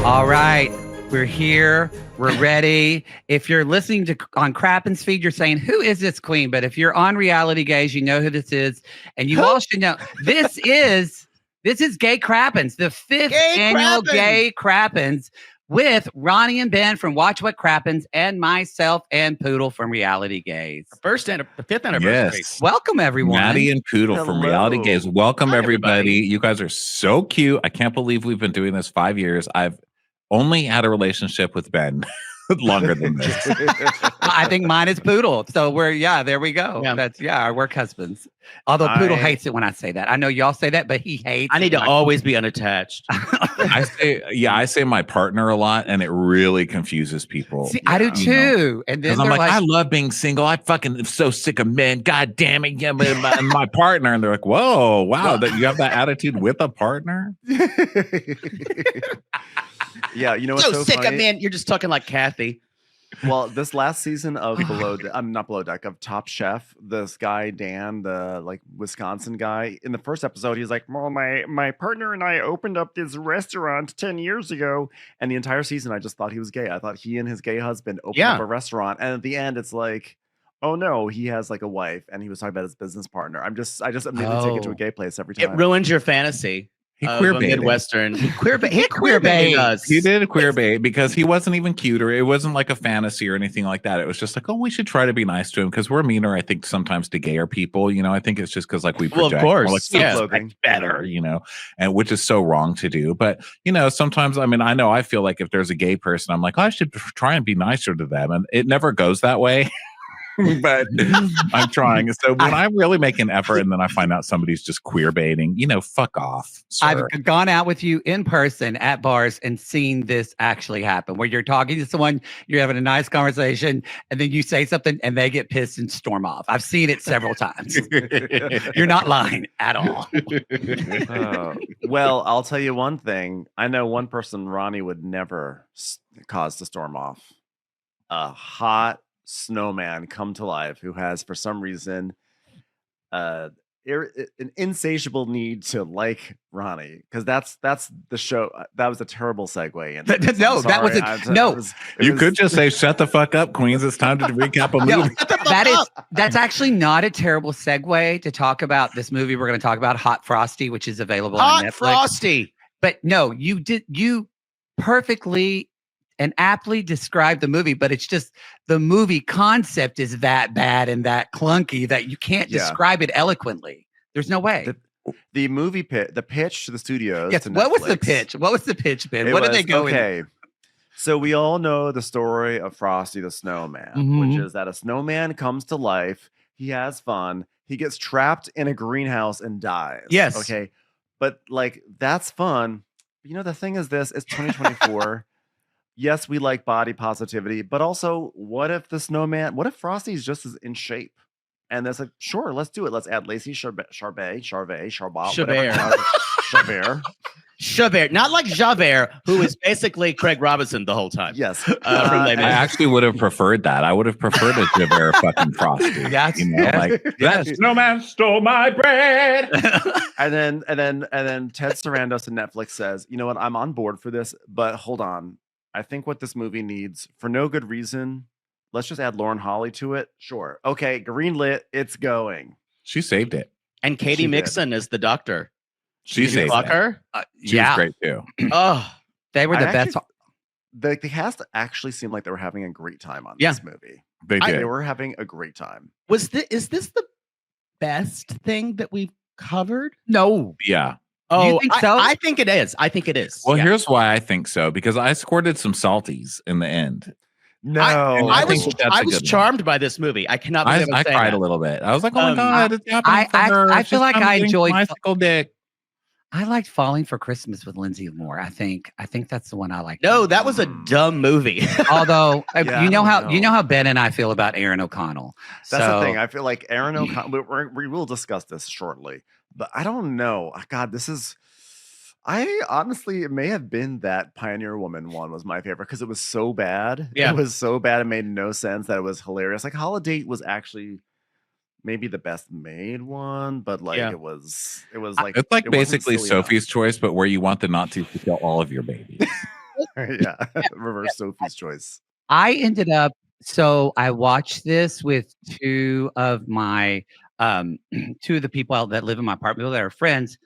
All right, we're here. We're ready. If you're listening to on Crappens feed, you're saying, "Who is this queen?" But if you're on Reality Gaze, you know who this is, and you all should know this is Gay Crappens, the fifth annual Gay Crappens with Ronnie and Ben from Watch What Crappens, and myself and Poodle from Reality Gaze. Fifth anniversary. Yes. Welcome, everyone. Maddie and Poodle from Reality Gaze. Welcome, Hi, everybody. everybody. You guys are so cute. I can't believe we've been doing this 5 years. I've only had a relationship with Ben longer than this. I think mine is Poodle. So there we go. Yeah. That's our work husbands. Although Poodle hates it when I say that. I know y'all say that, but he hates I need to always be unattached. I say my partner a lot, and it really confuses people. See, I do too. And then I'm they're like, I love being single. I fucking am so sick of men. God damn it. Yeah, my partner. And they're like, whoa, wow, that you have that attitude with a partner? Yeah, you know what's so sick funny? of men. You're just talking like Kathy. Well, this last season of not Below Deck, of Top Chef, this guy Dan, the Wisconsin guy, in the first episode, he's like, "Well, my partner and I opened up this restaurant 10 years ago," and the entire season, I just thought he was gay. I thought he and his gay husband opened up a restaurant, and at the end, it's like, oh no, he has like a wife, and he was talking about his business partner. I just immediately take it to a gay place every time. It ruins your fantasy. He queer-baited. Midwestern. He queer-baited us. He did queer-bait because he wasn't even cute, or it wasn't like a fantasy or anything like that. It was just like, oh, we should try to be nice to him because we're meaner, I think, sometimes to gayer people. You know, I think it's just because like we project. Of course. Like, better, you know, and which is so wrong to do. But, you know, sometimes, I mean, I feel like if there's a gay person, I'm like, oh, I should try and be nicer to them. And it never goes that way. But I'm trying. So when I really make an effort and then I find out somebody's just queer baiting, you know, fuck off. Sir. I've gone out with you in person at bars and seen this actually happen, where you're talking to someone, you're having a nice conversation, and then you say something and they get pissed and storm off. I've seen it several times. You're not lying at all. Well, I'll tell you one thing. I know one person Ronnie would never cause to storm off. A hot snowman come to life who has, for some reason, an insatiable need to like Ronnie, because that's the show. That was a terrible segue. No, that was You could just say, "Shut the fuck up, Queens. It's time to recap a movie." That's actually not a terrible segue to talk about this movie. We're going to talk about Hot Frosty, which is available on Netflix. Frosty. But no, you perfectly and aptly describe the movie, but it's just the movie concept is that bad and that clunky that you can't describe it eloquently. There's no way. The movie the pitch to the studios. Yes. What was the pitch? What was the pitch, Ben? What did they go in? So we all know the story of Frosty the Snowman, which is that a snowman comes to life. He has fun. He gets trapped in a greenhouse and dies. Yes. Okay. But like, that's fun. You know, the thing is this, it's 2024. Yes, we like body positivity, but also, what if Frosty's just as in shape? And that's like, sure, let's do it. Let's add Lacey Chabert, not like Javert, who is basically Craig Robinson the whole time. Yes. I actually would have preferred that. I would have preferred a Javert fucking Frosty. Yes. You know, like, that snowman stole my bread. and then Ted Sarandos and Netflix says, you know what, I'm on board for this, but hold on. I think what this movie needs, for no good reason, let's just add Lauren Holly to it. Sure. Okay, greenlit. It's going. She saved it. And Katie Mixon is the doctor. She saved it. Her? She was great too. Oh, they were the best. The cast actually seemed like they were having a great time on this movie. They did. They were having a great time. Is this the best thing that we've covered? No. Yeah. Oh, you think so? I think it is. I think it is. Well, here's why I think so, because I squirted some salties in the end. No, I was charmed by this movie. I cannot believe I cried a little bit. I was like, oh my God, it's happening for her. I feel like I enjoyed bicycle dick. I liked Falling for Christmas with Lindsay Moore. I think that's the one I liked. No, that was a dumb movie. Although you know how Ben and I feel about Aaron O'Connell. That's the thing. I feel like Aaron O'Connell. We will discuss this shortly, but I don't know. God, I honestly, it may have been that Pioneer Woman one was my favorite because it was so bad. Yeah. It was so bad. It made no sense that it was hilarious. Like Holiday was actually maybe the best made one, but like it was like it's like basically Sophie's Choice, but where you want the Nazis to kill all of your babies. Yeah, reverse Sophie's choice. I ended up so I watched this with two of my two of the people that live in my apartment that are friends.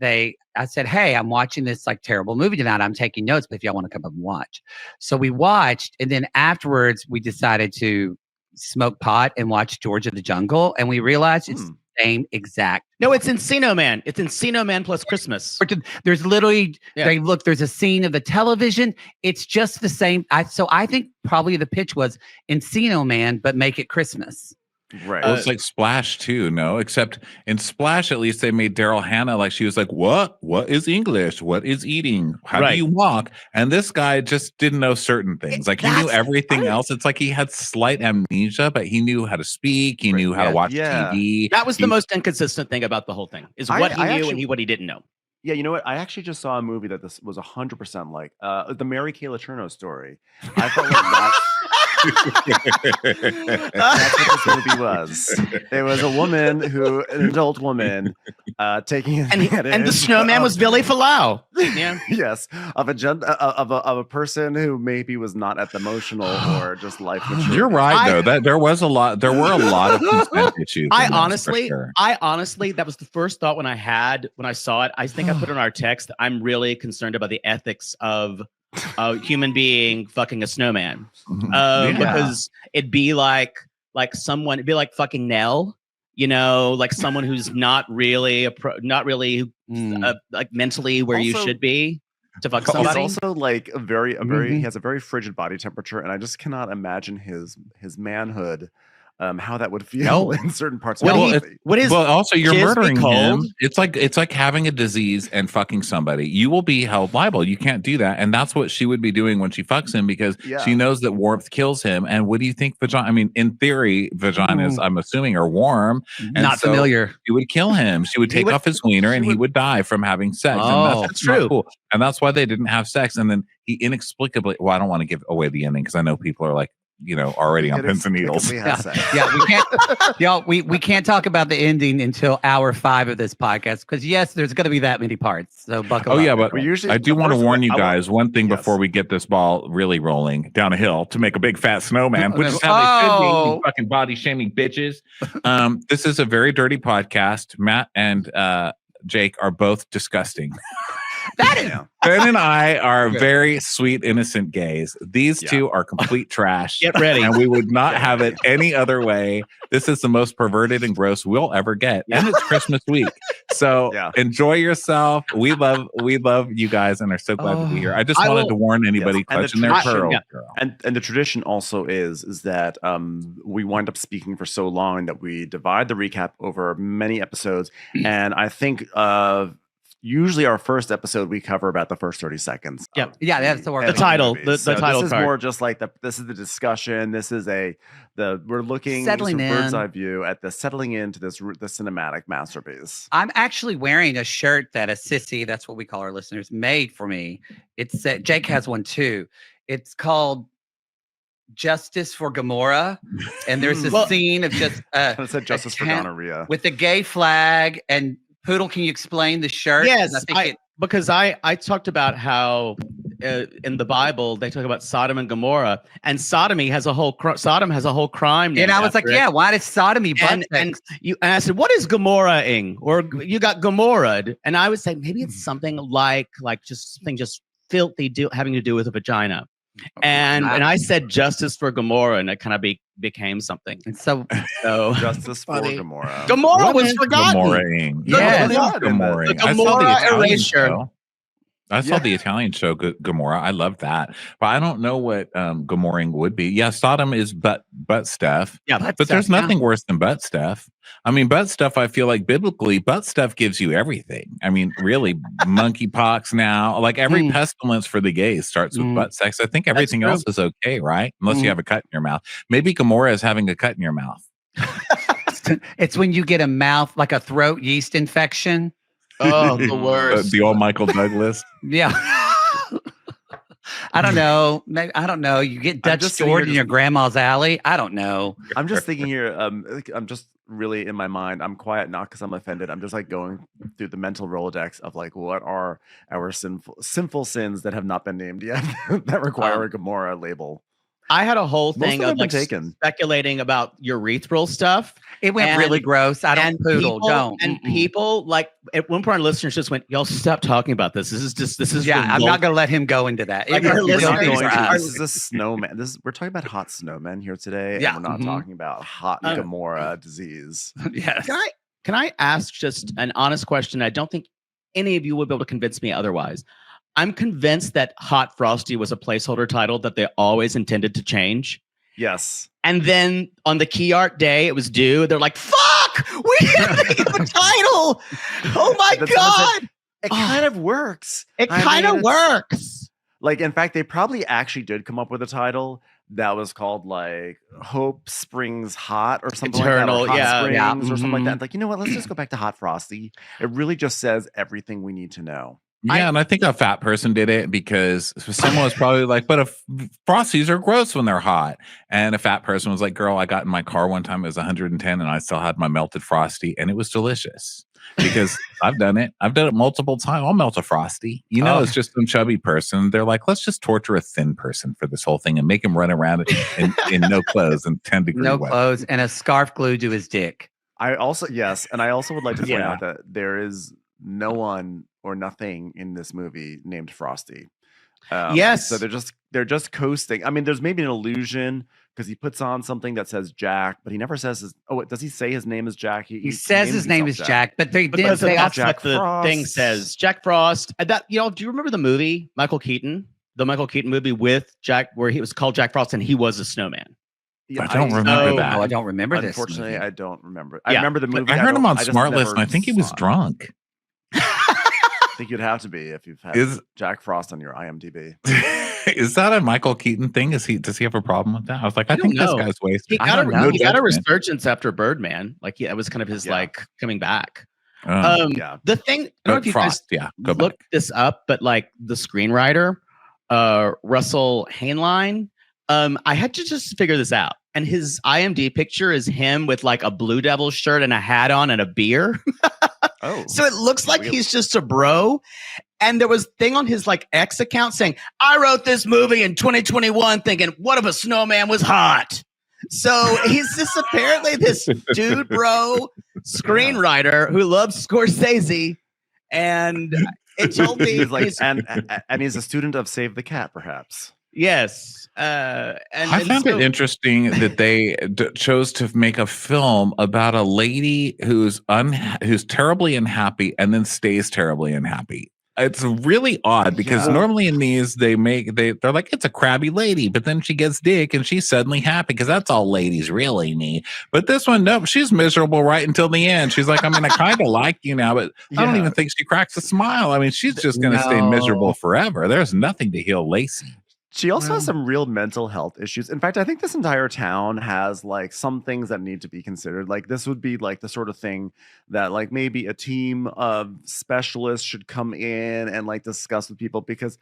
I said, "Hey, I'm watching this like terrible movie tonight. I'm taking notes, but if y'all want to come up and watch." So we watched, and then afterwards we decided to smoke pot and watch George of the Jungle, and we realized it's the same exact. No, it's Encino Man. It's Encino Man plus Christmas. There's literally there's a scene of the television. It's just the same. So I think probably the pitch was Encino Man, but make it Christmas. Right. Well, it's like Splash too, no? Except in Splash, at least they made Daryl Hannah like she was like, "What? What is English? What is eating? How do you walk?" And this guy just didn't know certain things. Like he knew everything else. It's like he had slight amnesia, but he knew how to speak. He knew how to watch TV. That was the most inconsistent thing about the whole thing. Is what he knew and what he didn't know. Yeah, you know what? I actually just saw a movie that this was 100% like the Mary Kay Letourneau story. I felt like that. That's what this movie was. It was a woman an adult woman, taking and the snowman was Billy Falau. Yeah. Yes, of a person who maybe was at the emotional or just life mature. You're right, though. There were a lot of consent issues. I honestly, that was the first thought when I saw it. I think I put in our text. I'm really concerned about the ethics of a human being fucking a snowman, because it'd be like fucking Nell, like someone who's not really like mentally where you should be to fuck somebody. He's also like he has a very frigid body temperature, and I just cannot imagine his manhood. How that would feel in certain parts of the body. Also you're murdering him. It's like having a disease and fucking somebody. You will be held liable. You can't do that. And that's what she would be doing when she fucks him, because she knows that warmth kills him. And what do you think vagina? I mean, in theory, vaginas, I'm assuming, are warm. And not familiar. She would kill him. She would take off his wiener and he would die from having sex. Oh, and that's true. Cool. And that's why they didn't have sex. And then he inexplicably, I don't want to give away the ending because I know people are like, already on pins and needles. We can't, y'all. We can't talk about the ending until hour 5 of this podcast, because yes, there's going to be that many parts. So buckle up. Yeah, but I do want to warn you guys one thing before we get this ball really rolling down a hill to make a big fat snowman, which is how they should be, you fucking body shaming bitches. This is a very dirty podcast. Matt and Jake are both disgusting. Ben and I are very sweet, innocent gays. These two are complete trash. Get ready. And we would not have it any other way. This is the most perverted and gross we'll ever get. And it's Christmas week. So enjoy yourself. We love you guys and are so glad to be here. I just wanted to warn anybody clutching their pearl. And the tradition also is that we wind up speaking for so long that we divide the recap over many episodes. And I think usually our first episode we cover about the first 30 seconds. That's the word. The title. The title. This is more just like this is the discussion. This is we're looking settling in, bird's eye view at the settling into the cinematic masterpiece. I'm actually wearing a shirt that a sissy, that's what we call our listeners, made for me. It's Jake has one too. It's called Justice for Gamora, and there's a scene of just it said Justice for Gonorrhea with the gay flag. And Poodle, can you explain the shirt? Yes, because I talked about how in the Bible they talk about Sodom and Gomorrah, and sodomy has a whole Sodom has a whole crime. And I was like, why does sodomy? And I said, what is Gomorrah-ing? Or you got Gomorra'd, and I would say maybe it's something like just something just filthy having to do with a vagina. And I said Justice for Gomorrah, and it kind of became something. And so Justice for Gomorrah. Gomorrah was forgotten. Gomorrah-ing. The Gomorrah erasure. I saw the Italian show Gomorrah. I love that, but I don't know what Gomorrah would be. Yeah, Sodom is butt stuff. Yeah, but there's nothing worse than butt stuff. I mean, butt stuff. I feel like biblically, butt stuff gives you everything. I mean, really, monkeypox now. Like every pestilence for the gays starts with butt sex. I think everything else is okay, right? Unless you have a cut in your mouth. Maybe Gomorrah is having a cut in your mouth. It's when you get a mouth, like a throat yeast infection. Oh, the worst. The old Michael Douglas. Yeah. I don't know. Maybe, I don't know. You get Dutch stored in your grandma's alley. I don't know. I'm just thinking here. I'm just really in my mind. I'm quiet not because I'm offended. I'm just like going through the mental Rolodex of like what are our sinful sins that have not been named yet that require a Gomorrah label. I had a whole Most thing of them of been like taken. speculating about urethral stuff. It went really gross. I don't poodle. People, Don't. And people like at one point, our listeners just went, "Y'all stop talking about this. This is Yeah, I'm not going to let him go into that. Like, It our was listeners filthy for are- us. This is a snowman. We're talking about hot snowmen here today. Yeah, And we're not talking about hot Gomorrah disease. Yes. Can I ask just an honest question? I don't think any of you would be able to convince me otherwise. I'm convinced that Hot Frosty was a placeholder title that they always intended to change. Yes. And then on the key art day, it was due. They're like, "Fuck, we didn't think of a title. Oh my God." It kind of works. It kind of works. Like, in fact, they probably actually did come up with a title that was called like Hope Springs Hot or something Eternal, like that. Or Hot yeah. Springs or something like that. Like, you know what? Let's just go back to Hot Frosty. It really just says everything we need to know. Yeah, and I think a fat person did it because someone was probably like, but if Frosties are gross when they're hot. And a fat person was like, girl, I got in my car one time, it was 110 and I still had my melted Frosty and it was delicious. Because I've done it multiple times. I'll melt a Frosty. You know, it's just some chubby person. They're like, let's just torture a thin person for this whole thing and make him run around in no clothes and 10 degrees. No clothes and a scarf glued to his dick. I also would like to point out that there is no one or nothing in this movie named Frosty. Yes. So they're just coasting. I mean, there's maybe an illusion because he puts on something that says Jack, but he never says his. Oh, does he say his name is Jack? He says his name is Jack, but they didn't Because say that's Jack what the Frost. thing says. Jack Frost. And that, do you remember the movie Michael Keaton? The Michael Keaton movie with Jack, where he was called Jack Frost and he was a snowman. Yeah, I don't remember that. Oh, I don't remember this. Unfortunately, movie. I don't remember. I remember the movie. I heard him on just Smart never List, and I think he was saw it. drunk. I think you'd have to be if you've had Jack Frost on your IMDb. Is that a Michael Keaton thing? Does he have a problem with that? I was like, I think this guy's wasted. He got a resurgence after Birdman. Like, that was kind of his like coming back. The thing, I don't know if you Frost, guys looked this up, but like the screenwriter, Russell Hainline, I had to just figure this out. And his IMDb picture is him with like a Blue Devil shirt and a hat on and a beer. Oh, so it looks like he's just a bro. And there was a thing on his like X account saying, "I wrote this movie in 2021 thinking, what if a snowman was hot?" So he's just apparently this dude bro screenwriter who loves Scorsese. And it told me he's like, and he's a student of Save the Cat, perhaps. Yes. I found it interesting that they chose to make a film about a lady who's terribly unhappy and then stays terribly unhappy. It's really odd because normally in these they're like, it's a crabby lady, but then she gets dick and she's suddenly happy because that's all ladies really need. But this one, nope, she's miserable right until the end. She's like, I mean, I kind of like you now, but I don't even think she cracks a smile. I mean, she's just going to stay miserable forever. There's nothing to heal Lacey. She also has some real mental health issues. In fact, I think this entire town has like some things that need to be considered. Like this would be like the sort of thing that like maybe a team of specialists should come in and like discuss with people because,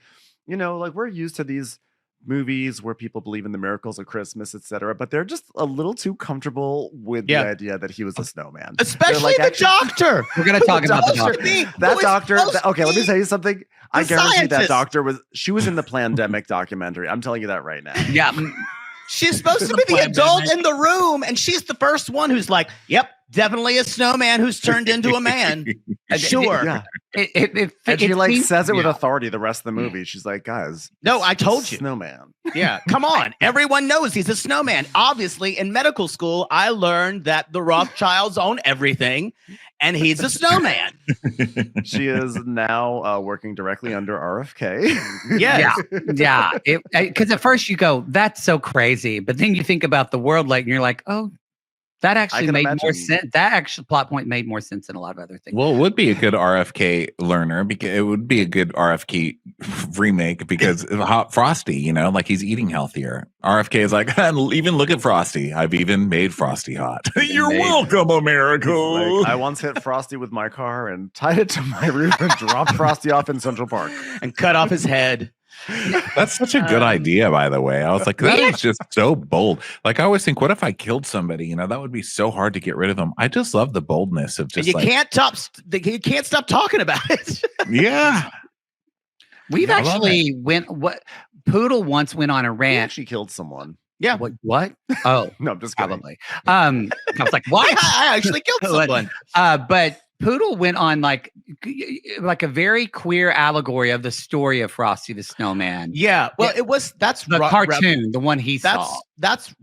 you know, like we're used to these movies where people believe in the miracles of Christmas, etc. But they're just a little too comfortable with the idea that he was a snowman. Especially the doctor. We're going to talk about the doctor. That doctor. Okay, let me tell you something. I guarantee that doctor she was in the Plandemic documentary. I'm telling you that right now. Yeah. She's supposed to be the adult in the room, and she's the first one who's like, yep, definitely a snowman who's turned into a man. Sure. Yeah. And she like says it with authority the rest of the movie. She's like, guys, no, I told you. Snowman. Yeah, come on. Everyone knows he's a snowman. Obviously, in medical school, I learned that the Rothschilds own everything, and he's a snowman. She is now working directly under RFK. Yes. Yeah. Because at first you go, that's so crazy. But then you think about the world like, and you're like, oh, that actually made more sense. That actual plot point made more sense than a lot of other things. Well, it would be a good RFK learner because it would be a good RFK remake because Hot Frosty, you know, like he's eating healthier. RFK is like, even look at Frosty. I've even made Frosty hot. You're welcome, America. Like, I once hit Frosty with my car and tied it to my roof and dropped Frosty off in Central Park and cut off his head. That's such a good idea, by the way. I was like, that is just so bold. Like, I always think, what if I killed somebody? You know, that would be so hard to get rid of them. I just love the boldness of And just you like, you can't stop talking about it. yeah. We've I love actually Poodle once went on a He rant. actually killed someone. Yeah. What? Oh, No, I'm just kidding. probably. I was like, what? I actually killed someone. But Poodle went on like a very queer allegory of the story of Frosty the Snowman. Yeah. Well, that's The cartoon, the one he saw. That's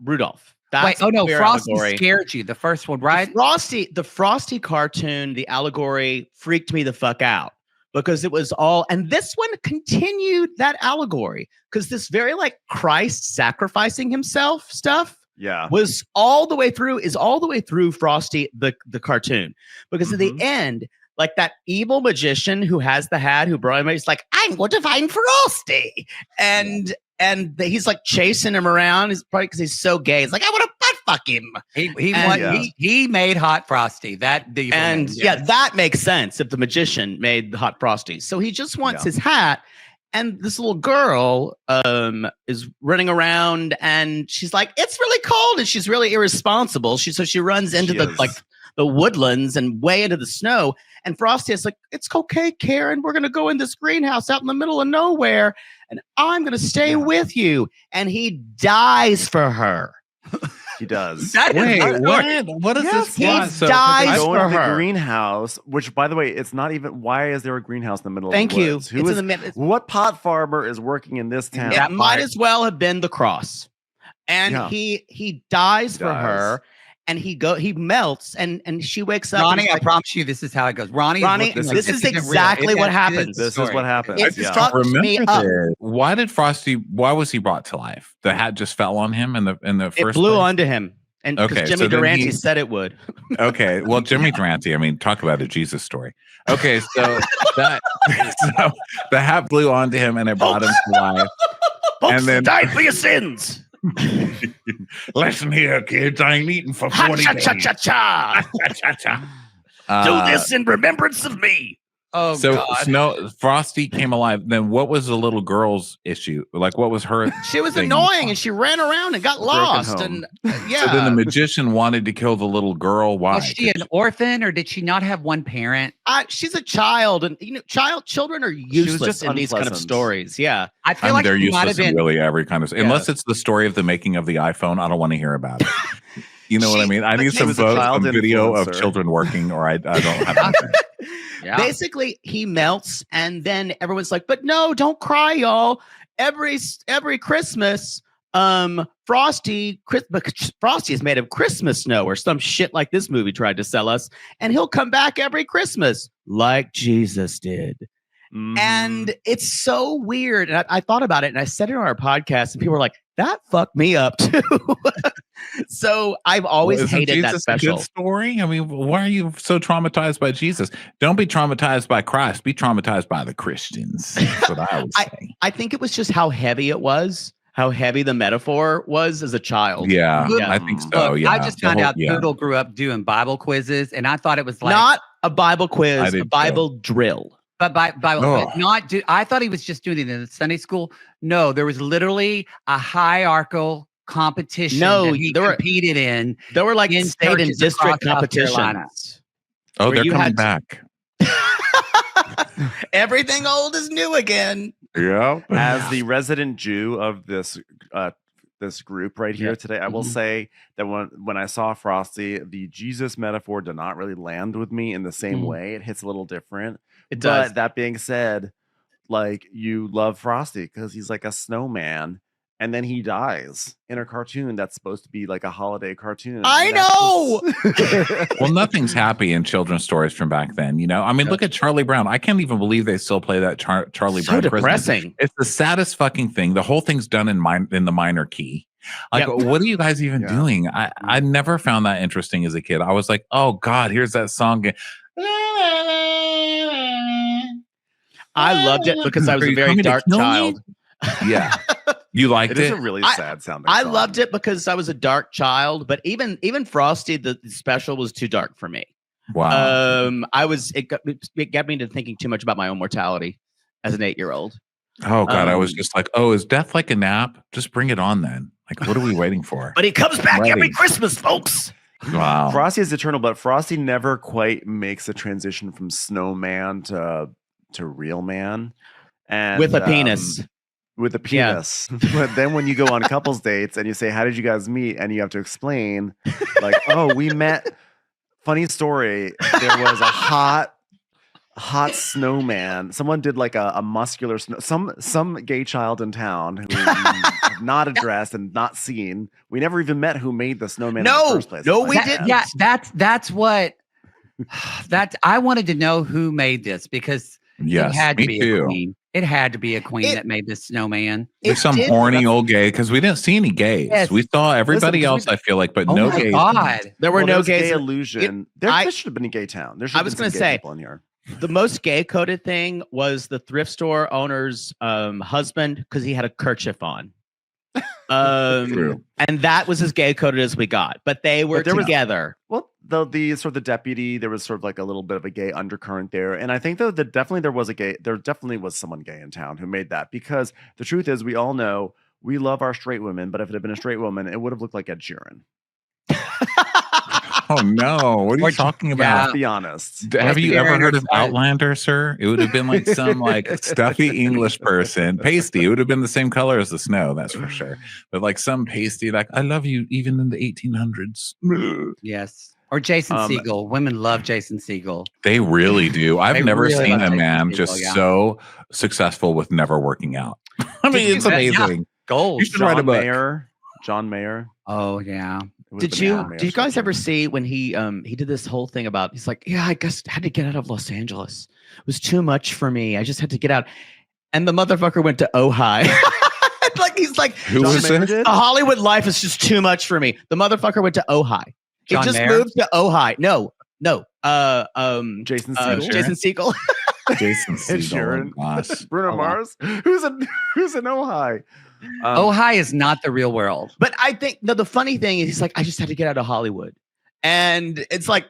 Rudolph. That's Wait, oh no, queer Frosty allegory. scared you. The first one, right? The Frosty cartoon, the allegory freaked me the fuck out because it was all, and this one continued that allegory because this very like Christ sacrificing himself stuff Yeah. is all the way through Frosty the cartoon, because at the end, like that evil magician who has the hat who brought him, he's like, I'm going to find Frosty, and he's like chasing him around. He's probably because he's so gay. He's like, I want to butt fuck him. He made hot Frosty. That that makes sense if the magician made the hot Frosty. So he just wants his hat. And this little girl is running around, and she's like, "It's really cold," and she's really irresponsible. So she runs into the woodlands and way into the snow. And Frosty is like, "It's okay, Karen. We're gonna go in this greenhouse out in the middle of nowhere, and I'm gonna stay with you." And he dies for her. He does. Wait, what is this plot? He dies going for to the her. greenhouse, which, by the way, it's not even. Why is there a greenhouse in the middle Thank of the you. woods? It's in the middle. What pot farmer is working in this town? It might as well have been the cross. And he dies for her, and he melts, and she wakes up. Ronnie, I promise you, this is how it goes. Ronnie, this is exactly what happens. This is what happens. It I fucked me remember up. this. Why was he brought to life? The hat just fell on him in the first It blew place? onto him. And because Okay, Jimmy so then Durante said it would. Okay, well, Jimmy Durante, I mean, talk about a Jesus story. Okay, so the hat blew onto him and it brought him to life. And then died for your sins. Listen here, kids, I ain't eating for 40 days. Do this in remembrance of me. Oh, so God. Frosty came alive. Then what was the little girl's issue? Like, what was her? She was annoying, and she ran around and got lost. And So then the magician wanted to kill the little girl. Why? Was she an orphan, or did she not have one parent? She's a child, and children are useless in these kind of stories. Yeah, I feel like they're she might have useless in been. really every kind of, unless it's the story of the making of the iPhone. I don't want to hear about it. You know what I mean? I need some video of children working, or I don't have anything. Yeah. Basically, he melts, and then everyone's like, "But no, don't cry, y'all! Every Christmas, Frosty is made of Christmas snow or some shit like this movie tried to sell us, and he'll come back every Christmas like Jesus did." And it's so weird. And I thought about it, and I said it on our podcast, and people were like, that fucked me up too. So I've always hated that special. A good story. I mean, why are you so traumatized by Jesus? Don't be traumatized by Christ. Be traumatized by the Christians. That's what I would say. I think it was just how heavy it was, how heavy the metaphor was as a child. Yeah, I think so. Look, yeah, I just found out Poodle grew up doing Bible quizzes, and I thought it was like not a Bible quiz, a Bible drill. But but I thought he was just doing it in Sunday school. No, there was literally a hierarchical competition that he competed in. There were like state and district competitions. Oh, they're coming back. Everything old is new again. Yeah. As the resident Jew of this group right here today, I will say that when I saw Frosty, the Jesus metaphor did not really land with me in the same way. It hits a little different. It does. But that being said, like, you love Frosty because he's like a snowman, and then he dies in a cartoon that's supposed to be like a holiday cartoon. I know. Well, nothing's happy in children's stories from back then. You know, I mean, look at Charlie Brown. I can't even believe they still play that Charlie Brown. So depressing. Christmas. It's the saddest fucking thing. The whole thing's done in the minor key. Like, what are you guys even doing? I never found that interesting as a kid. I was like, oh God, here's that song. I loved it because I was a very dark child. Yeah. You liked it? It is a really sad sounding song. I loved it because I was a dark child, but even Frosty, the special, was too dark for me. Wow. It got me into thinking too much about my own mortality. as an 8-year-old. Oh God, I was just like, oh, is death like a nap? Just bring it on then. Like, what are we waiting for? But he comes back Ready. every Christmas, folks. Wow. Frosty is eternal, but Frosty never quite makes the transition from snowman to real man. And With a penis. With a penis. But then when you go on couples dates and you say, how did you guys meet? And you have to explain, like, oh, we met. Funny story. There was a hot snowman. Someone did like a muscular some gay child in town who we have not addressed and not seen. We never even met who made the snowman in the first place. No, we didn't. Yeah, that's what I wanted to know who made this, because Yes, it had to me be too. a queen. It had to be a queen that made this snowman. There's some horny old gay, because we didn't see any gays. Yes. We saw everybody Listen, else, I feel like, but Oh no my gays. God. There were Well, no there's gays. gay illusion. There should have been a gay town. There should have was been some gonna gay say, people in here. The most gay coded thing was the thrift store owner's husband, because he had a kerchief on. True. And that was as gay coded as we got. But they were But there was- together. Well, the sort of the deputy, there was sort of like a little bit of a gay undercurrent there. And I think though that definitely there definitely was someone gay in town who made that, because the truth is we all know we love our straight women, but if it had been a straight woman, it would have looked like Ed Sheeran. Oh no! What are you talking about? Let's be honest. Have you ever heard of Aaron, Outlander, sir? It would have been like some like stuffy English person, pasty. It would have been the same color as the snow, that's for sure. But like some pasty, like I love you, even in the 1800s. Yes. Or Jason Segel. Women love Jason Segel. They really do. I've They never really seen love a Jason man Segel, just yeah. so successful with never working out. I mean, it's amazing. Gold. You should write a book. John Mayer. Oh yeah. Did you guys ever see when he did this whole thing about, he's like, yeah, I guess I had to get out of Los Angeles. It was too much for me. I just had to get out. And the motherfucker went to Ojai. Like he's like, Who was it? the Hollywood life is just too much for me. The motherfucker went to Ojai. He John just Mayer? moved to Ojai. No. Jason Segel? Jason Segel. Jason Ed Sheeran. Segel. Oh, gosh. Bruno Mars? Who's in Ojai? Ojai is not the real world. But I think the funny thing is, he's like, I just had to get out of Hollywood. And it's like,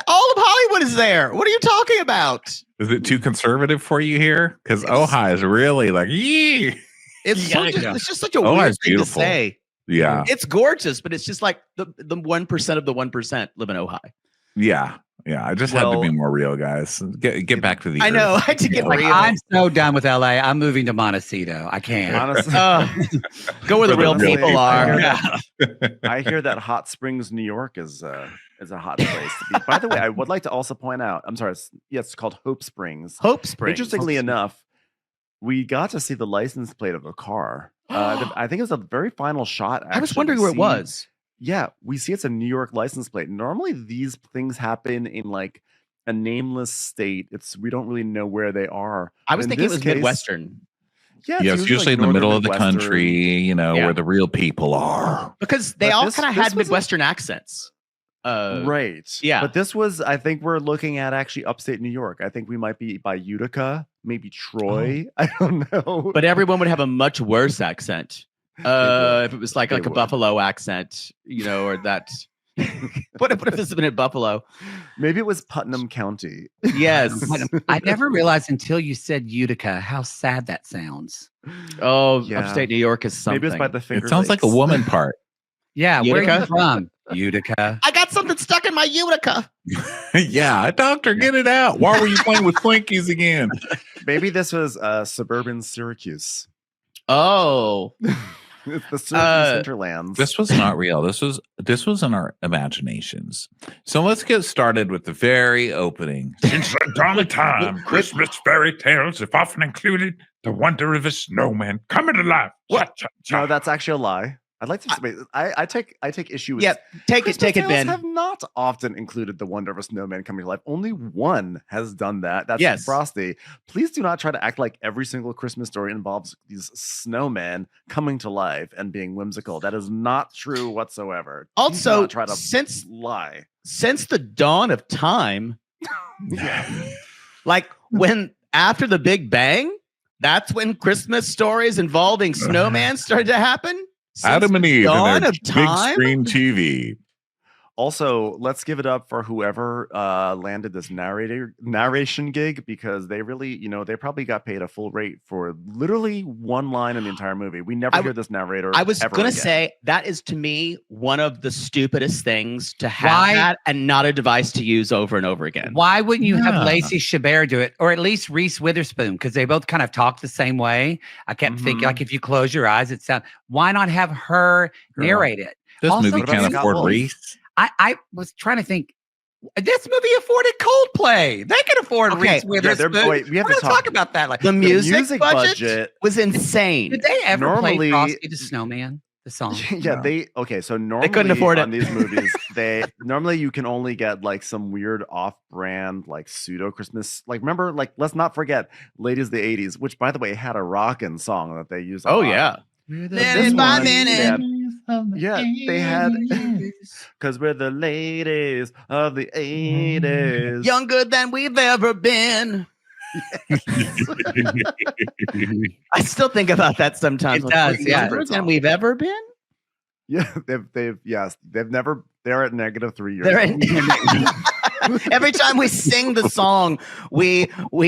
all of Hollywood is there. What are you talking about? Is it too conservative for you here? Because Ojai is really like, yee. It's just such a Ojai's weird thing beautiful. to say. Yeah. It's gorgeous, but it's just like the 1% of the 1% live in Ojai. Yeah. Yeah. I just had to be more real, guys. Get back to the I know. earth. I had to get Like, real. I'm so done with LA. I'm moving to Montecito. I can't. Honestly, Go where the For real the real people people. are. I hear that Hot Springs, New York is a hot place to be. By the way, I would like to also point out, I'm sorry, it's called Hope Springs. Hope Springs. Interestingly enough, we got to see the license plate of a car. I think it was a very final shot. I was actually. wondering We where it see- was. Yeah, we see it's a New York license plate. Normally, these things happen in like a nameless state. We don't really know where they are. I was In thinking it this was case- Midwestern. Yeah, Yeah, it's usually in the middle of the Midwestern. country, where the real people are. Because they But all this- kind of this had was a- Midwestern accents. Right. yeah. But this was, I think we're looking at actually upstate New York. I think we might be by Utica, maybe Troy. I don't know. But everyone would have a much worse accent. would. If it was like They a would. Buffalo accent, or that. what if this has been in Buffalo? Maybe it was Putnam County. Yes. I never realized until you said Utica how sad that sounds. Oh, Yeah. upstate New York is something. Maybe it's by the Finger It sounds like a Lakes. woman part. Yeah, where are Utica? you from? Utica. I got something stuck in my Utica. Yeah, doctor, get it out. Why were you playing with Twinkies again? Maybe this was suburban Syracuse. Oh, It's the Syracuse hinterlands. This was not real. This was in our imaginations. So let's get started with the very opening. Since the dawn of time, Christmas fairy tales have often included the wonder of a snowman coming to life. What? No, that's actually a lie. I'd like to. I take issue with. yeah. Take Christmas it, tales Ben. have not often included the wonder of a snowman coming to life. Only one has done that. That's Yes. Frosty. Please do not try to act like every single Christmas story involves these snowmen coming to life and being whimsical. That is not true whatsoever. Please do Also, not try to since lie. the dawn of time, like when after the Big Bang, that's when Christmas stories involving snowman started to happen. Since Adam and Eve dawn and their of big time? screen TV. Also, let's give it up for whoever landed this narration gig, because they really, they probably got paid a full rate for literally one line in the entire movie. We never hear this narrator. I was ever gonna again. say that is to me one of the stupidest things to have that and not a device to use over and over again. Why wouldn't you have Lacey Chabert do it, or at least Reese Witherspoon, because they both kind of talk the same way? I kept thinking, like, if you close your eyes, it sounds. Why not have her narrate it? This Also, movie can't Scott afford Wolf? Reese. I was trying to think. This movie afforded Coldplay. They can afford Reese Witherspoon. wait, we have We're to gonna talk about that. Like, The music music budget budget- was insane. did they ever Normally- play Frosty the Snowman? The song. Yeah, so normally couldn't afford on it. these movies, normally you can only get like some weird off-brand like pseudo Christmas. Like, remember, like, let's not forget Ladies of the 80s, which by the way had a rockin' song that they used. Oh yeah. This one, they had because we're the ladies of the 80s. Younger than we've ever been. I still think about that sometimes. It does, yeah. Younger than we've ever been. Yeah, they've never. They're at -3 years. They're Every time we sing the song, we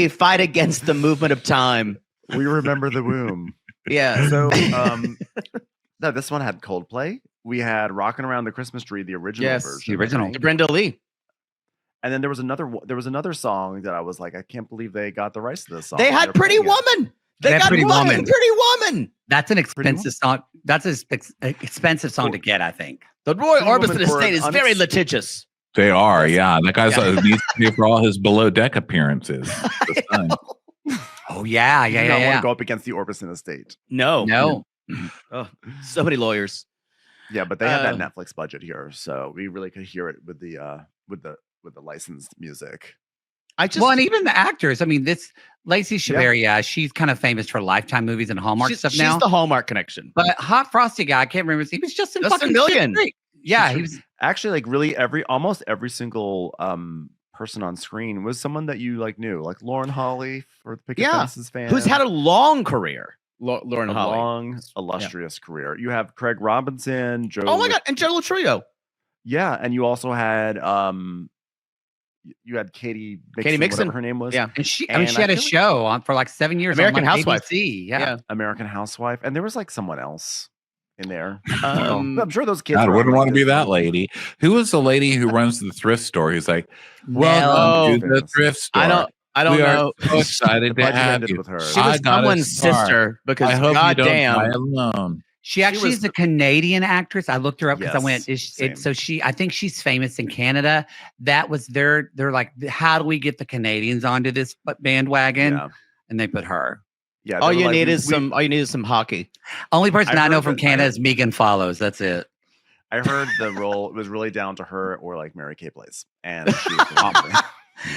fight against the movement of time. We remember the womb. Yeah. So, no, this one had Coldplay. We had "Rocking Around the Christmas Tree," the original version, the original. I think. Brenda Lee. And then there was another song that I was like, I can't believe they got the rights to this song. They had They're Pretty playing it. Woman. They got Pretty fucking Woman. Pretty Woman. That's an expensive song. That's an expensive song to get, I think. The Roy Pretty Orbison Woman for estate an is very litigious. They are, yeah. That guy's needs to pay for all his below deck appearances. This time. Oh yeah, You do not want to go up against the Orbison estate. No. No. So many lawyers. Yeah, but they had that Netflix budget here, so we really could hear it with the licensed music. Well, and even the actors. I mean, this Lacey Chabert, she's kind of famous for Lifetime movies and Hallmark stuff now. She's the Hallmark connection. But Hot Frosty guy, I can't remember. He was just in Just a fucking million. Shit Creek. Yeah, he was. Actually, like really almost every single person on screen was someone that you like knew, like Lauren Holly for the Picket Fences fan, Who's had a long career. Lauren a Holly. long, illustrious career. You have Craig Robinson, Joe. Oh my God, and Joe Trio. Yeah, and you also had Katie Mixon, whatever her name was. Yeah, And she And had a show on for like 7 years. American on Housewife. ABC. Yeah. American Housewife, and there was like someone else in there. Um, I'm sure those kids. God, I were wouldn't on, want to like, be this that movie. lady. Who was the lady who runs the thrift store? He's like, welcome to the thrift store. I don't we know. are so excited The to budget have ended you. with her. She I was got a someone's star. sister because I hope you don't die goddamn. alone. She actually is a Canadian actress. I looked her up because I went. same. So I think she's famous in Canada. That was they're like, how do we get the Canadians onto this bandwagon? Yeah. And they put her. Yeah, All they were you like, need we- is some. All you need is some hockey. Only person I I know heard from that- Canada is Megan Follows. That's it. I heard the role was really down to her or like Mary Kay Place, and she was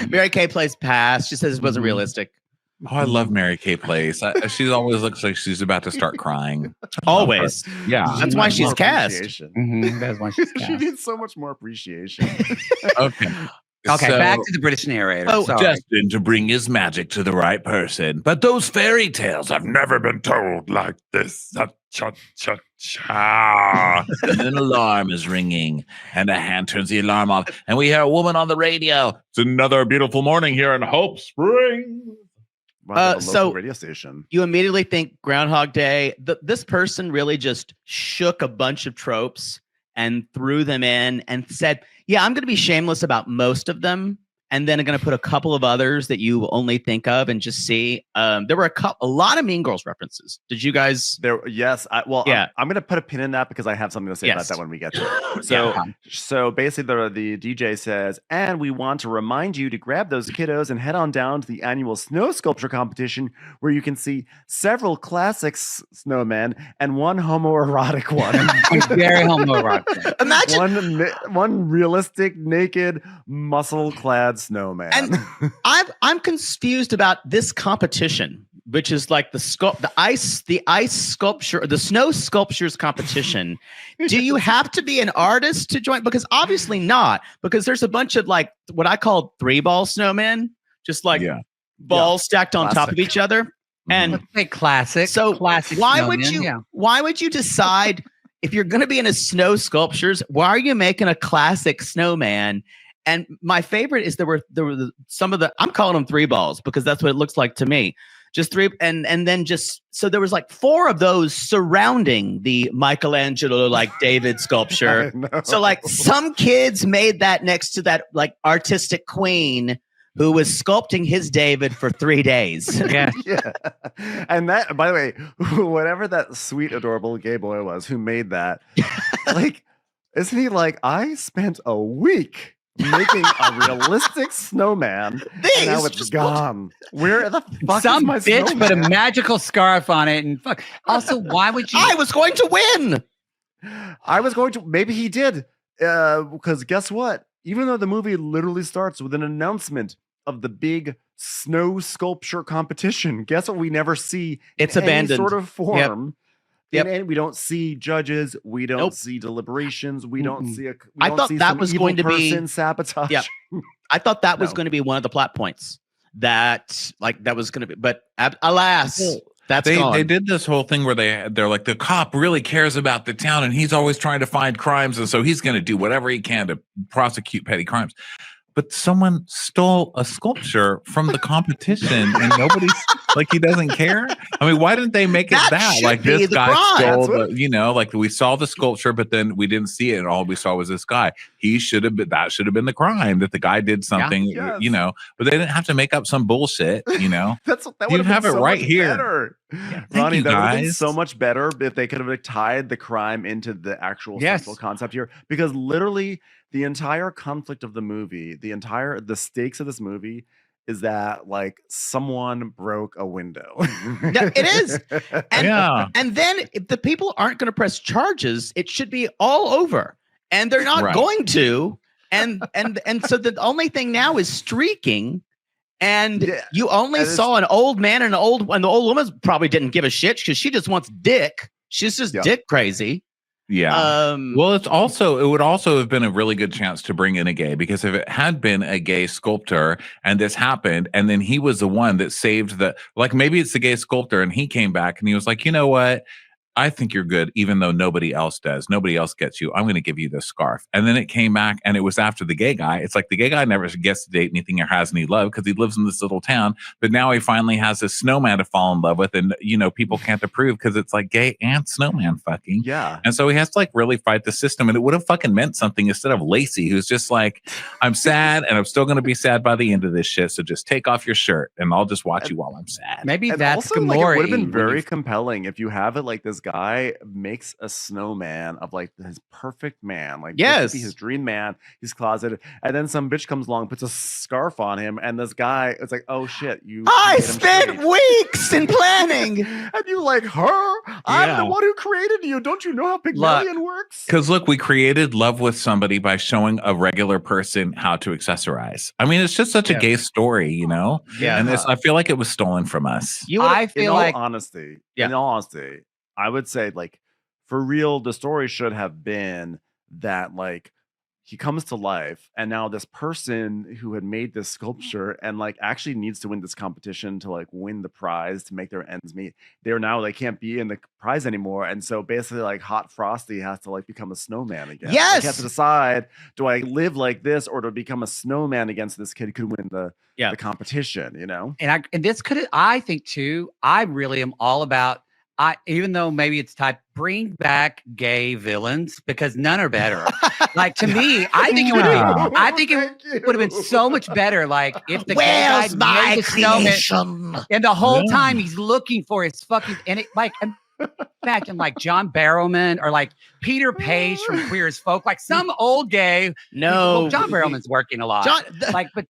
Mary Kay plays pass. She says it wasn't realistic. Oh, I love Mary Kay Place. She always looks like she's about to start crying. Always. Yeah. That's why she's cast. That's why she's She cast. needs so much more appreciation. Okay. Okay, So- back to the British narrator. Oh, Sorry. destined to bring his magic to the right person. But those fairy tales have I've never been told like this. Cha-cha-cha. And an alarm is ringing, and a hand turns the alarm off, and we hear a woman on the radio. It's another beautiful morning here in Hope Springs. Wow, the so- local radio station. You immediately think Groundhog Day. This person really just shook a bunch of tropes and threw them in and said, yeah, I'm going to be shameless about most of them. And then I'm going to put a couple of others that you only think of and just see. There were a lot of Mean Girls references. Did you guys? Yes. I'm going to put a pin in that because I have something to say about that when we get to it. So basically the DJ says, and we want to remind you to grab those kiddos and head on down to the annual snow sculpture competition where you can see several classic snowmen and one homoerotic one. Very homoerotic. Imagine one realistic, naked, muscle-clad snowman. And I'm confused about this competition, which is like the ice sculpture, the snow sculptures competition. Do you have to be an artist to join? Because obviously not, because there's a bunch of like what I call 3-ball snowmen, just like balls stacked on top of each other. And Let's say classic. so classic why snowmen, would you decide if you're going to be into snow sculptures, why are you making a classic snowman? And my favorite is there were some of the, I'm calling them 3 balls because that's what it looks like to me. Just 3, and then just so there was like 4 of those surrounding the Michelangelo like David sculpture. So like some kids made that next to that like artistic queen who was sculpting his David for 3 days. Yeah. Yeah. And that, by the way, whatever that sweet, adorable gay boy was who made that, like, isn't he like, I spent a week making a realistic snowman, and now it's gone. Where the fuck Some is my bitch snowman? put a magical scarf on it and fuck. Also, why would you? I was going to win. I was going to, maybe he did, because guess what? Even though the movie literally starts with an announcement of the big snow sculpture competition, guess what we never see? It's in any abandoned. sort of form. Yep. And we don't see judges. We don't see deliberations. We don't see a. I thought that was going to be sabotage. Yep. I thought that was No. going to be one of the plot points that was going to be, but alas, that's They gone. did this whole thing where they're like, the cop really cares about the town and he's always trying to find crimes, and so he's going to do whatever he can to prosecute petty crimes. But someone stole a sculpture from the competition and nobody's like, he doesn't care. I mean, why didn't they make it That that? should Like be this the guy crime. stole That's the, you know, like we saw the sculpture, but then we didn't see it, and all we saw was this guy. He should have been, that should have been the crime, that the guy did something, Yes. you know, but they didn't have to make up some bullshit, you know. That You would have it right here. Better. Thank Ronnie, you, that would have been guys. so much better if they could have tied the crime into the actual Yes. central concept here, because literally the entire conflict of the movie, the stakes of this movie is that like someone broke a window. No, it is. And, Yeah. and then if the people aren't going to press charges, it should be all over, and they're not Right. going to. And so the only thing now is streaking. And Yeah, you only and it's- saw an old man and the old woman probably didn't give a shit because she just wants dick. She's just Yeah. dick crazy. Yeah. Well, it would also have been a really good chance to bring in a gay, because if it had been a gay sculptor and this happened, and then he was the one that saved like maybe it's the gay sculptor and he came back and he was like, you know what? I think you're good, even though nobody else does. Nobody else gets you. I'm going to give you this scarf. And then it came back and it was after the gay guy. It's like the gay guy never gets to date anything or has any love because he lives in this little town. But now he finally has a snowman to fall in love with. And, you know, people can't approve because it's like gay and snowman fucking. Yeah. And so he has to like really fight the system. And it would have fucking meant something instead of Lacey, who's just like, I'm sad and I'm still going to be sad by the end of this shit. So just take off your shirt and I'll just watch you while I'm sad. Maybe And that's also, like, it Gamora. would have been when very you- compelling if you have it like this guy makes a snowman of like his perfect man, like this Yes. could be his dream man. He's closeted, and then some bitch comes along, puts a scarf on him, and this guy, it's like, oh shit, you. I made him spent straight. weeks in planning. And you like her? I'm Yeah. the one who created you. Don't you know how Pygmalion works? Because look, we created love with somebody by showing a regular person how to accessorize. I mean, it's just such a Yeah. gay story, you know? Yeah. And I feel like it was stolen from us. You would've- I In feel all like honesty, Yeah. in all honesty, I would say like for real, the story should have been that like he comes to life, and now this person who had made this sculpture and like actually needs to win this competition to like win the prize to make their ends meet. They can't be in the prize anymore, and so basically like Hot Frosty has to like become a snowman again. Like, he has Yes! to decide: do I live like this, or do I become a snowman against this kid who could win the competition? You know. and this could, I think too, I really am all about, even though maybe it's type, bring back gay villains because none are better. Like to me, I think it would Yeah. be, I think it would have been so much better. Like if the gay Where's guy my made the snowman, creation? and the whole Yeah. time he's looking for his fucking, and it like, imagine like John Barrowman or like Peter Page from Queer as Folk, like some old gay. No, Well, John Barrowman's working a lot. John, Like, but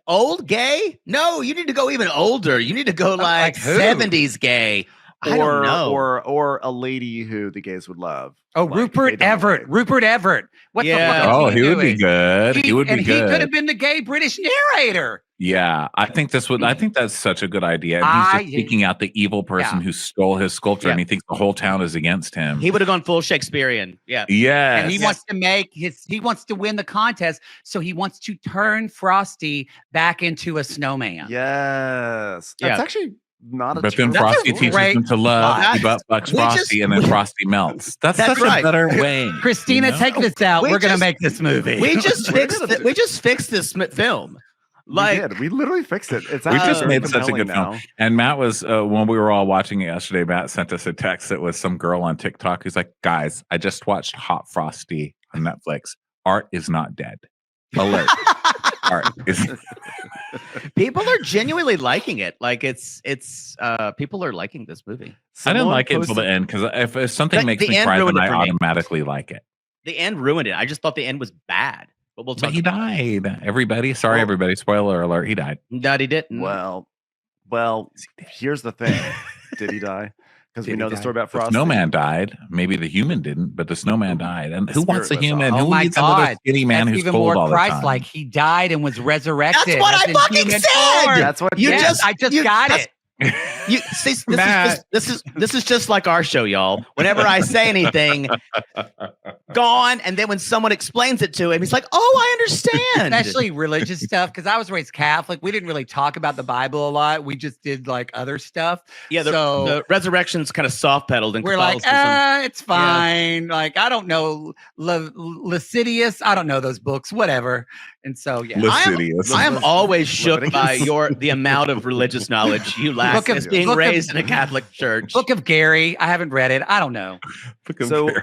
old gay? No, you need to go even older. You need to go like Like who? 70s gay. I don't know. Or a lady who the gays would love. oh, Like, they Rupert don't Everett. like- Rupert Everett. What Yeah. the fuck? Oh, is he would be doing? good. He would be and good. he could have been the gay British narrator. Yeah, I think that's such a good idea. And he's just seeking out the evil person who stole his sculpture, Yeah. and he thinks the whole town is against him. He would have gone full Shakespearean. Yeah. Yes. And he wants to he wants to win the contest. So he wants to turn Frosty back into a snowman. Yes. That's Yeah. actually not a. But then terrible Frosty story. teaches great him to love. plot. He butt fucks We just- Frosty, and then Frosty melts. That's That's such right. a better way. Christina, you know? take this out. We We're gonna just- make this movie. We just We're fixed. gonna do- We just fixed this film. We did. We literally fixed it. It's We actually just very made such a compelling good film. now. And Matt was when we were all watching it yesterday. Matt sent us a text that was some girl on TikTok who's like, "Guys, I just watched Hot Frosty on Netflix. Art is not dead. Alert. Art is." People are genuinely liking it. Like it's people are liking this movie. I didn't Someone like it until the posted- end because if something The- makes the me end cry, then ruined it I for me. automatically like it. The end ruined it. I just thought the end was bad. But we'll talk. But he died. Everybody, sorry, Well- everybody. Spoiler alert: he died. No, he didn't. Well, here's the thing. Did he die? Because we Did he know the die? story about The Frosty. snowman died. Maybe the human didn't, but the snowman died. And The who wants a spirit lives human? on. Oh Who my needs another God. skinny man That's who's even cold more all the time? Christ-like. He died and was resurrected. That's what as I in fucking human said! form. That's what. You Yes, just- I just you- got that's- it. You see, Matt. this is just like our show, y'all. Whenever I say anything, gone, and then when someone explains it to him, he's like, "Oh, I understand." Especially religious stuff, because I was raised Catholic. We didn't really talk about the Bible a lot. We just did like other stuff. Yeah, So- the resurrection's kind of soft pedaled in We're like, Catholicism. it's fine. Like, I don't know Lascivious. I don't know those books, whatever. And so, yeah. Lascivious. I am always shook by Leviticus. the amount of religious knowledge you lack Book of- as being Book of- raised in a Catholic church. Book of Gary. I haven't read it. I don't know.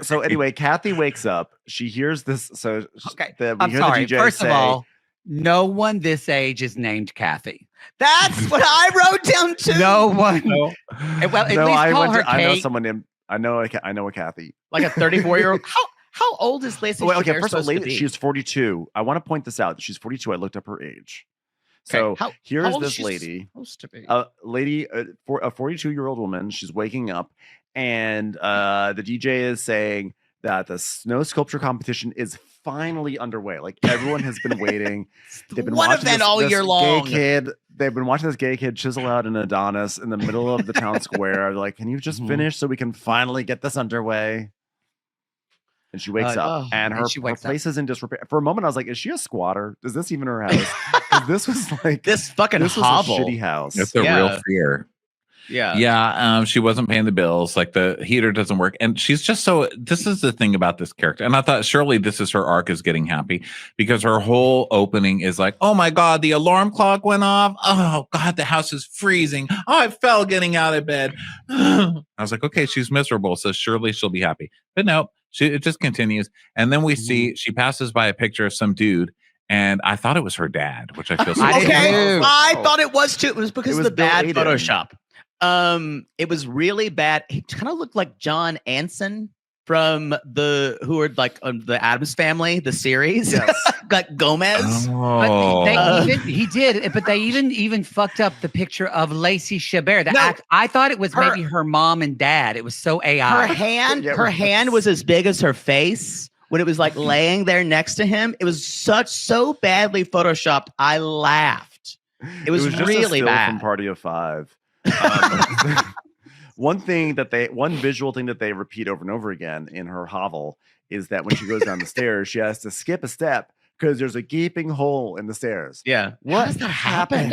So anyway, Kathy wakes up. She hears this. So Okay. we I'm hear sorry. the DJ First say, of all, no one this age is named Kathy. That's what I wrote down too. No one. No. Well, at no, least I call went her to, I know Kate. someone named. I know a Kathy. Like a 34-year-old. How old is Lacey? Oh, wait, okay, Chabert first of all, supposed to be? she's 42. I want to point this out. She's 42. I looked up her age. Okay, So how here's old is this she lady. supposed to be? A 42-year-old woman. She's waking up, and the DJ is saying that the snow sculpture competition is finally underway. Like everyone has been waiting. They've been One watching event all year long. Gay kid. They've been watching this gay kid chisel out an Adonis in the middle of the town square. They're like, can you just Mhm. finish so we can finally get this underway? And she wakes up, and her, she her wakes up. place is in disrepair. For a moment, I was like, is she a squatter? Is this even her house? 'Cause this was like This fucking this was hovel. a shitty house. It's a Yeah. real fear. Yeah. Yeah, she wasn't paying the bills. Like the heater doesn't work, and she's just so. This is the thing about this character, and I thought surely this is her arc is getting happy because her whole opening is like, "Oh my god, the alarm clock went off. Oh god, the house is freezing. Oh, I fell getting out of bed." I was like, okay, she's miserable, so surely she'll be happy. But no, it just continues, and then we see she passes by a picture of some dude. And I thought it was her dad, which I feel so I did Okay, too. I thought it was too. It was because It of was the Bill bad Aiden. Photoshop. It was really bad. He kind of looked like John Anson from the the Addams Family, the series, Yes. like Gomez. Oh, He did, but they even fucked up the picture of Lacey Chabert. No. I thought it was Her- maybe her mom and dad. It was so AI. Her hand, Yeah, her right. hand was as big as her face when it was like laying there next to him. It was so badly photoshopped. I laughed. It was just a really still bad. from Party of Five. One visual thing that they repeat over and over again in her hovel is that when she goes down the stairs, she has to skip a step because there's a gaping hole in the stairs. Yeah. What does that happen?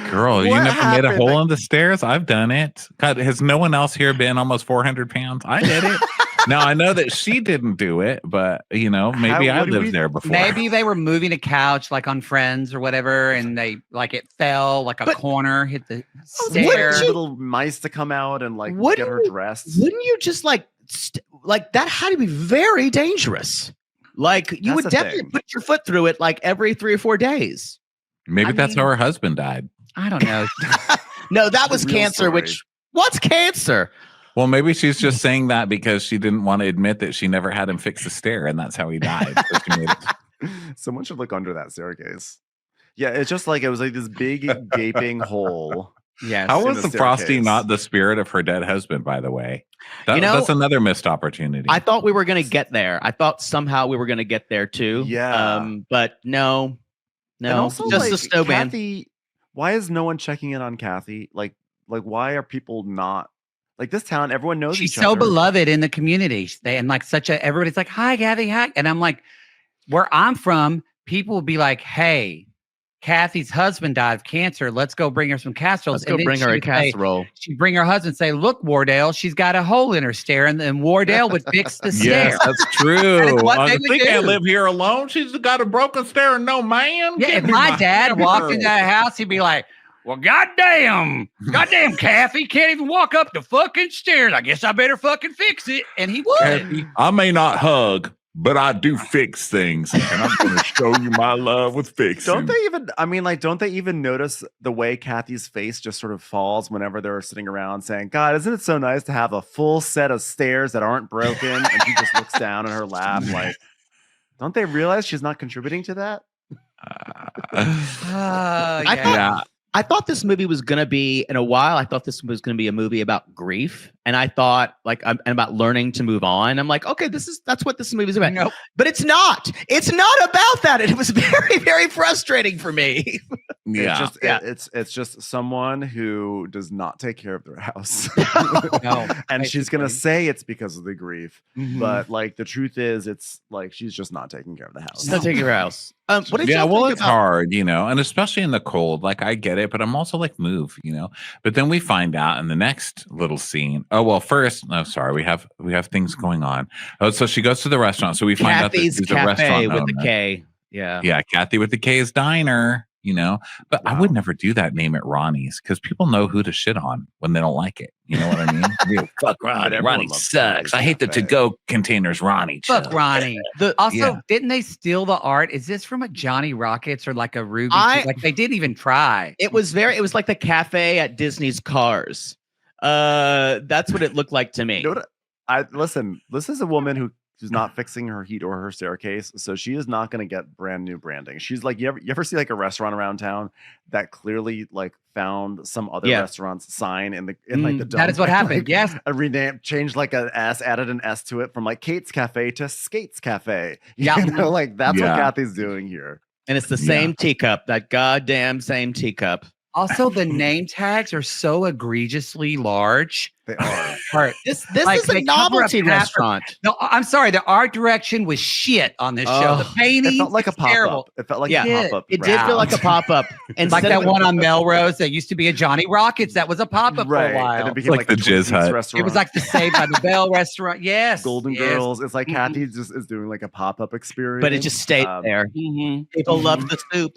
girl, you What never made a happened? hole in the stairs? I've done it. God, has no one else here been almost 400 pounds? I did it. Now I know that she didn't do it, but maybe I what do lived we- there before. Maybe they were moving a couch like on Friends or whatever, and they like it fell like a But- corner, hit the Wouldn't stair. you- Little mice to come out and like Wouldn't get her you- dressed. Wouldn't you just like that had to be very dangerous? Like you That's would the definitely thing. put your foot through it like every 3 or 4 days. Maybe I that's mean- how her husband died. I don't know. No, that was Real cancer. story. Which what's cancer? Well, maybe she's just saying that because she didn't want to admit that she never had him fix the stair, and that's how he died. So she made it- Someone should look under that staircase. Yeah, it's just like it was like this big gaping hole. Yes. How in was the the Frosty staircase. not the spirit of her dead husband? By the way, You know, that's another missed opportunity. I thought we were gonna get there. I thought somehow we were gonna get there too. Yeah. But no, And also, just like, a snowman. Kathy, why is no one checking in on Kathy? Like why are people not like this town? Everyone knows She's each so other. beloved in the community. And like everybody's like, hi, Kathy, hi. And I'm like, where I'm from, people will be like, hey, Kathy's husband died of cancer. Let's go bring her some casseroles. Let's go bring her a casserole. She'd bring her husband and say, look, Wardell, she's got a hole in her stair. And then Wardell would fix the stair. Yes, that's true. What they would She can't do. live here alone. She's got a broken stair and no man. Yeah, Give if me my dad hammer. walked into that house, he'd be like, well, goddamn, Kathy can't even walk up the fucking stairs. I guess I better fucking fix it. And he would. Kathy, I may not hug, but I do fix things, and I'm going to show you my love with fixing. Don't they even notice the way Kathy's face just sort of falls whenever they're sitting around saying, God, isn't it so nice to have a full set of stairs that aren't broken? And she just looks down in her lap like, don't they realize she's not contributing to that? I thought this movie was going to be, in a while, I thought this was going to be a movie about grief. And I thought, and about learning to move on. I'm like, okay, that's what this movie is about. Nope. But it's not. It's not about that. And it was very, very frustrating for me. It's just someone who does not take care of their house. No, and she's going to say it's because of the grief. Mhm. But like the truth is, it's like she's just not taking care of the house. She's not taking her house. What did y'all think it's about- hard, and especially in the cold. Like, I get it, but I'm also like, move, But then we find out in the next little scene. Oh well, first, sorry, we have things going on. Oh, so she goes to the restaurant. So we find out that Kathy's she's a Cafe restaurant with the owner. K. Yeah. Yeah, Kathy with the K's diner. But I would never do that. Name it Ronnie's, because people know who to shit on when they don't like it. You know what I mean? Fuck Ronnie. everyone Ronnie loves sucks. Ronnie's I hate the Cafe. to-go containers. Ronnie. Fuck Chuck. Ronnie. Yeah. Didn't they steal the art? Is this from a Johnny Rockets or like a Ruby? Like they didn't even try. It was like the cafe at Disney's Cars. That's what it looked like to me. Listen, this is a woman who's not fixing her heat or her staircase, so she is not going to get brand new branding. She's like, you ever see like a restaurant around town that clearly like found some other restaurant's sign in like the dump? That is what happened. Like, yes, a rename, changed like an S, added an S to it from like Kate's Cafe to Skates Cafe. Yeah. Like that's what Yeah. Kathy's doing here. And it's the same teacup, that goddamn same teacup. Also, the name tags are so egregiously large. They are. This Like, is a they cover novelty up half restaurant. No, I'm sorry. The art direction was shit on this show. The painting It felt like a terrible. pop-up. It felt like Yeah. a pop-up. It did feel like a pop-up. And Like that one on Melrose that used to be a Johnny Rockets. That was a pop-up for a And while. it became like the a Jizz Twin Peaks Hut. restaurant. It was like the Saved by the Bell restaurant. Yes. Golden yes. Girls. It's like Mhm. Kathy just is doing like a pop-up experience. but it just stayed there. Mhm. People love the soup.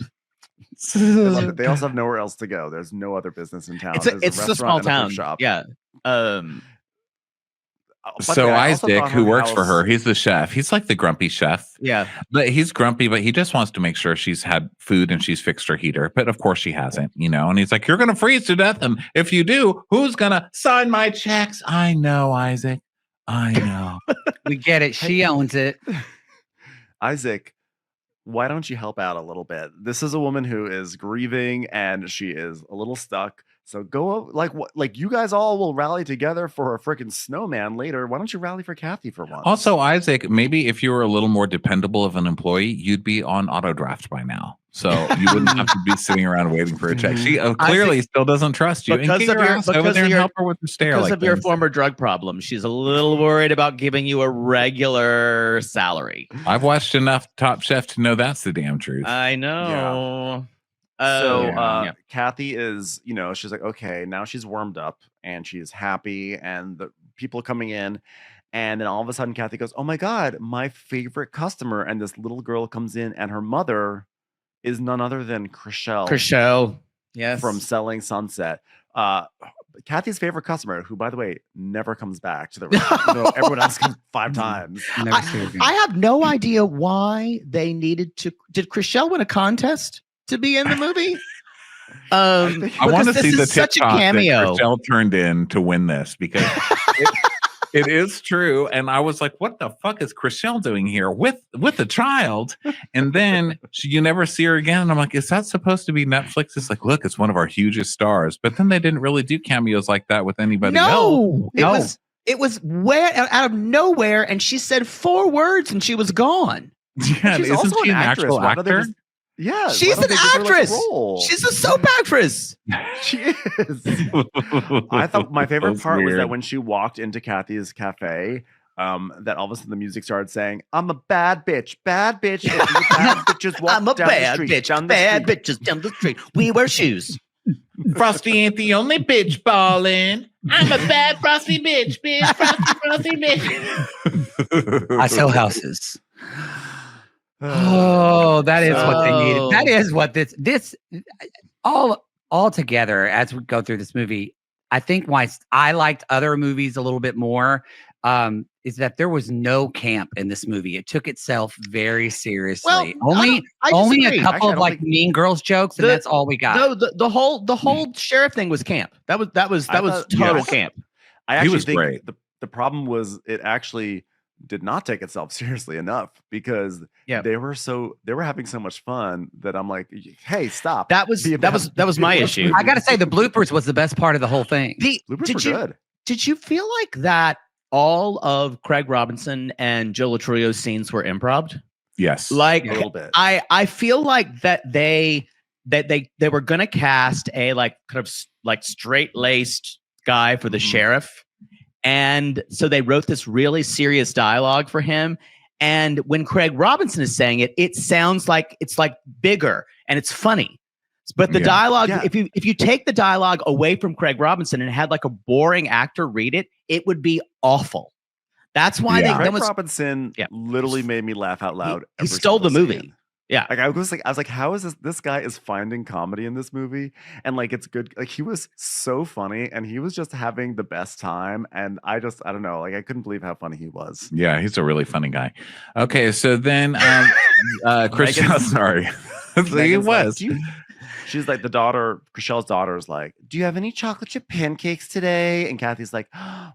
They love it. They also have nowhere else to go. There's no other business in town. It's There's a restaurant small and a town. thrift shop. Yeah. So Isaac, who works for her, he's the chef. He's like the grumpy chef. Yeah. But he's grumpy, but he just wants to make sure she's had food and she's fixed her heater. But of course she hasn't, And he's like, you're going to freeze to death. And if you do, who's going to sign my checks? I know, Isaac. I know. We get it. She owns it. Isaac, why don't you help out a little bit? This is a woman who is grieving and she is a little stuck. So go like you guys all will rally together for a freaking snowman later. Why don't you rally for Kathy for once? Also, Isaac, maybe if you were a little more dependable of an employee, you'd be on auto draft by now. So you wouldn't have to be sitting around waiting for a check. She clearly still doesn't trust you. Because of your help her with the stair. Because like of your this. former drug problem, she's a little worried about giving you a regular salary. I've watched enough Top Chef to know that's the damn truth. I know. Kathy is, she's like, okay, now she's warmed up and she's happy and the people coming in. And then all of a sudden, Kathy goes, oh my God, my favorite customer. And this little girl comes in and her mother is none other than Chriselle. Yes. From Selling Sunset. Kathy's favorite customer, who, by the way, never comes back to the restaurant. Everyone else comes 5 times. I have no idea why they needed to. Did Chriselle win a contest to be in the movie? I want to see the such a TikTok that cameo. Chriselle turned in to win this because it is true. And I was like, what the fuck is Chriselle doing here with a child? And then you never see her again. And I'm like, is that supposed to be Netflix? It's like, look, it's one of our hugest stars. But then they didn't really do cameos like that with anybody else. No, it was where out of nowhere, and she said 4 words and she was gone. Yeah, she's isn't also she an an actress. actual Why don't they actor? just- Yeah, She's an actress. She's a soap actress. She is. I thought my favorite That's part was that weird. when she walked into Kathy's cafe, that all of a sudden the music started saying, "I'm a bad bitch, bad bitch. If you bad bitches walk I'm a down the bad street, bitch. down the Bad street." bitches down the street. We wear shoes. Frosty ain't the only bitch ballin'. I'm a bad Frosty bitch, Frosty bitch. I sell houses. Oh, that is what they needed. That is what this all together as we go through this movie. I think why I liked other movies a little bit more is that there was no camp in this movie. It took itself very seriously. Only a couple of like Mean Girls jokes, and that's all we got. No, the whole sheriff thing was camp. That was total camp. I actually was think great. the problem was it actually did not take itself seriously enough because they were having so much fun that I'm like, hey, stop. That was my issue. I gotta say the bloopers was the best part of the whole thing. Bloopers were good. Did you feel like that all of Craig Robinson and Joe Latrio's scenes were improv? Yes. Like A little bit. I feel like that they were gonna cast a like kind of like straight-laced guy for the sheriff. And so they wrote this really serious dialogue for him. And when Craig Robinson is saying it, it sounds like it's like bigger and it's funny. But the dialogue, if you take the dialogue away from Craig Robinson and had like a boring actor read it, it would be awful. That's why Craig Robinson literally made me laugh out loud. He stole the movie. Scene. Yeah. Like I was like, how is this guy is finding comedy in this movie? And like it's good. Like he was so funny and he was just having the best time. And I don't know. Like I couldn't believe how funny he was. Yeah, he's a really funny guy. Okay, so then Chriselle, sorry. He was. Like, she's like the daughter, Chriselle's daughter is like, do you have any chocolate chip pancakes today? And Kathy's like,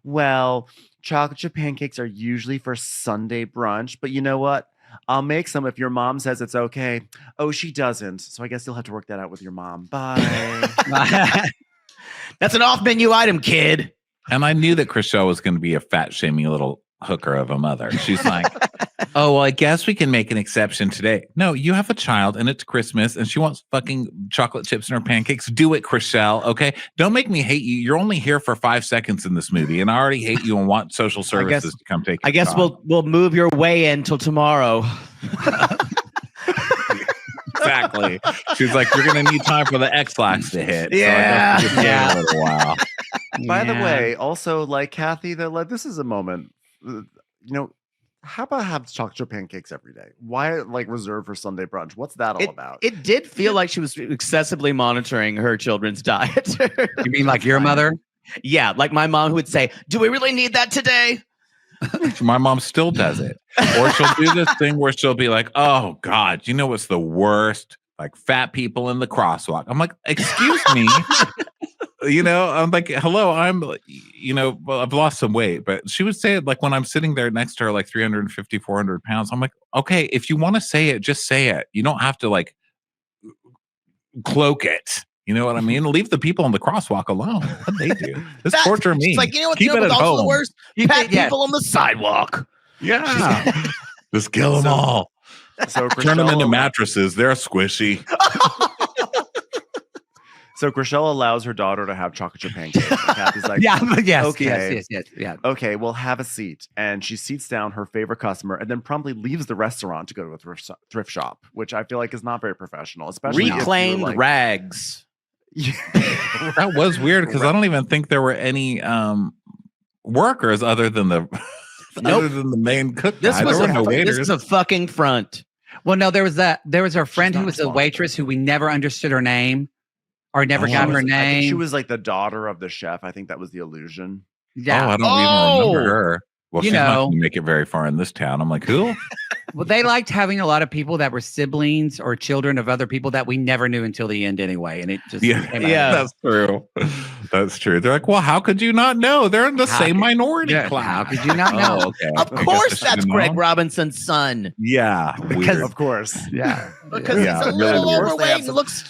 well, chocolate chip pancakes are usually for Sunday brunch, but you know what? I'll make some if your mom says it's okay. Oh, she doesn't. So I guess you'll have to work that out with your mom. Bye. That's an off-menu item, kid. And I knew that Chriselle was going to be a fat, shaming little hooker of a mother. She's like, oh, well, I guess we can make an exception today. No, you have a child and it's Christmas and she wants fucking chocolate chips in her pancakes. Do it, Chriselle. Okay. Don't make me hate you. You're only here for 5 seconds in this movie and I already hate you and want social services to come take I guess we'll move your way in till tomorrow. Exactly. She's like, you're going to need time for the X-Lax to hit. Yeah. So I guess a little while. By the way, also like Kathy, they're like, this is a moment, how about have chocolate chip pancakes every day? Why like reserved for Sunday brunch? What's that all about? It did feel like she was excessively monitoring her children's diet. You mean like your mother? Yeah, like my mom who would say, do we really need that today? My mom still does it. Or she'll do this thing where she'll be like, oh God, you know what's the worst? Like fat people in the crosswalk. I'm like, excuse me. I'm like, hello, well, I've lost some weight. But she would say it like when I'm sitting there next to her, like 350, 400 pounds. I'm like, okay, if you want to say it, just say it. You don't have to like cloak it. You know what I mean? Leave the people in the crosswalk alone. What they do? This torture me. It's like, you know what? Keep it at also home. the worst? Fat people on the sidewalk. Yeah. Just kill them all. So Turn them into mattresses. They're squishy. So Chriselle allows her daughter to have chocolate chip pancakes. And Kathy's like, yes. Okay, well, have a seat. And she seats down her favorite customer and then promptly leaves the restaurant to go to a thrift shop, which I feel like is not very professional, especially reclaimed rags. That was weird because I don't even think there were any workers other than the main cook. This was a fucking front. Well, no, there was our friend who was a waitress who we never understood her name. Or never got her name. I think she was like the daughter of the chef. I think that was the illusion. Yeah. I don't even remember her. Well, she's not going to make it very far in this town. I'm like, who? Well, they liked having a lot of people that were siblings or children of other people that we never knew until the end anyway. And it just that's true. That's true. They're like, well, how could you not know? They're in the same minority class. How could you not know? Okay. Of course, that's Craig Robinson's son. Yeah, because of course, because he's a little overweight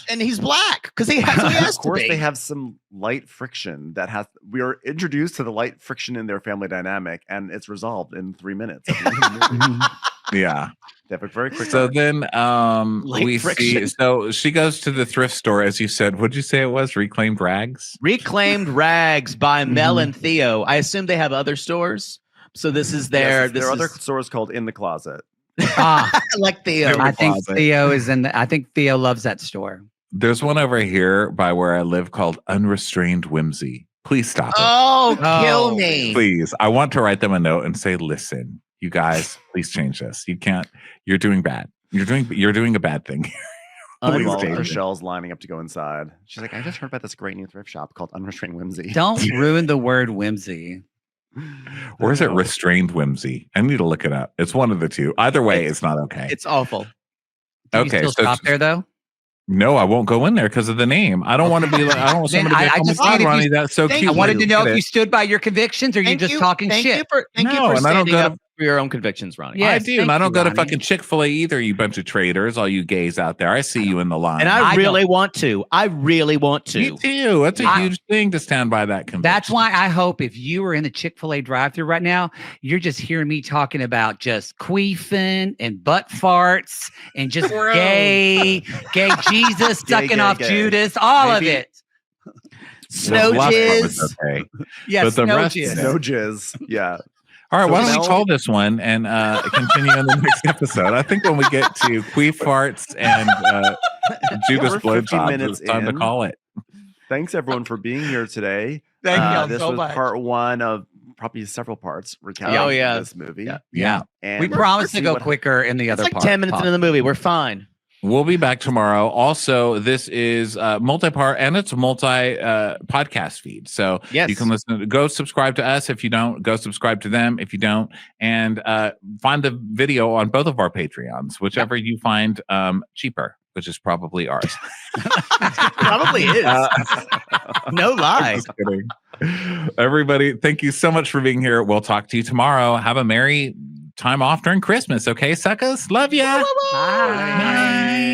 and he's black because he has of course, they have some light friction we are introduced to the light friction in their family dynamic, and it's resolved in 3 minutes. Yeah. They have a very quick. So then see. So she goes to the thrift store, as you said. What'd you say it was? Reclaimed Rags? Reclaimed Rags by Mel and Theo. I assume they have other stores, So this is Yes, their. there are other stores called In the Closet. Ah, like Theo. I think closet. Theo is in. I think Theo loves that store. There's one over here by where I live called Unrestrained Whimsy. Please stop it. Oh, kill Oh, me. Please. I want to write them a note and say, listen, you guys, please change this. You can't. You're doing bad. You're doing a bad thing. Please Meanwhile, change it. Michelle's lining up to go inside. She's like, I just heard about this great new thrift shop called Unrestrained Whimsy. Don't ruin the word whimsy. Or is it No. restrained whimsy? I need to look it up. It's one of the two. Either way, it's not okay. It's awful. Do you Okay, still so shop there though? No, I won't go in there because of the name. I don't want to be like, I don't want Then somebody to I come just like, need if Ronnie, you- that's so Thank cute. I wanted to know if Get you it. stood by your convictions or you're just talking thank shit. You for, thank you No, for and I don't standing go to- up for your own convictions, Ronnie. Yeah. I Yes, do, and thank I don't you, go to Ronnie. fucking Chick-fil-A either, you bunch of traitors, all you gays out there. I see you in the line. And I I really want to. I really want Me to. too. That's a I- huge thing to stand by that conviction. That's why I hope if you were in the Chick-fil-A drive-thru right now, you're just hearing me talking about just queefing and butt farts and just gay Jesus Gay, sucking gay, off gay. Judas, all Maybe- of it. Snow The last part was jizz. okay. Yes, But the no rest jizz. is No jizz. Yeah. All right, So why don't we Mel- call this one and continue in the next episode? I think when we get to queef farts and Judas we're 50 blowjobs, minutes it's time to in. call it. Thanks everyone for being here today. Thank y'all This so was much. part one of probably several parts recounting Oh, yeah. this movie. Yeah. Yeah. And We we'll promise to see go what- quicker in the It's other like part. 10 minutes into the movie. We're fine. We'll be back tomorrow. Also, this is multi-part and it's a podcast feed. So Yes. you can listen. Go subscribe to us if you don't. Go subscribe to them if you don't. And find the video on both of our Patreons, whichever you find cheaper, which is probably ours. Probably is. No lie. Just kidding. Everybody, thank you so much for being here. We'll talk to you tomorrow. Have a merry time off during Christmas. Okay, suckers? Love ya. Bye. Bye.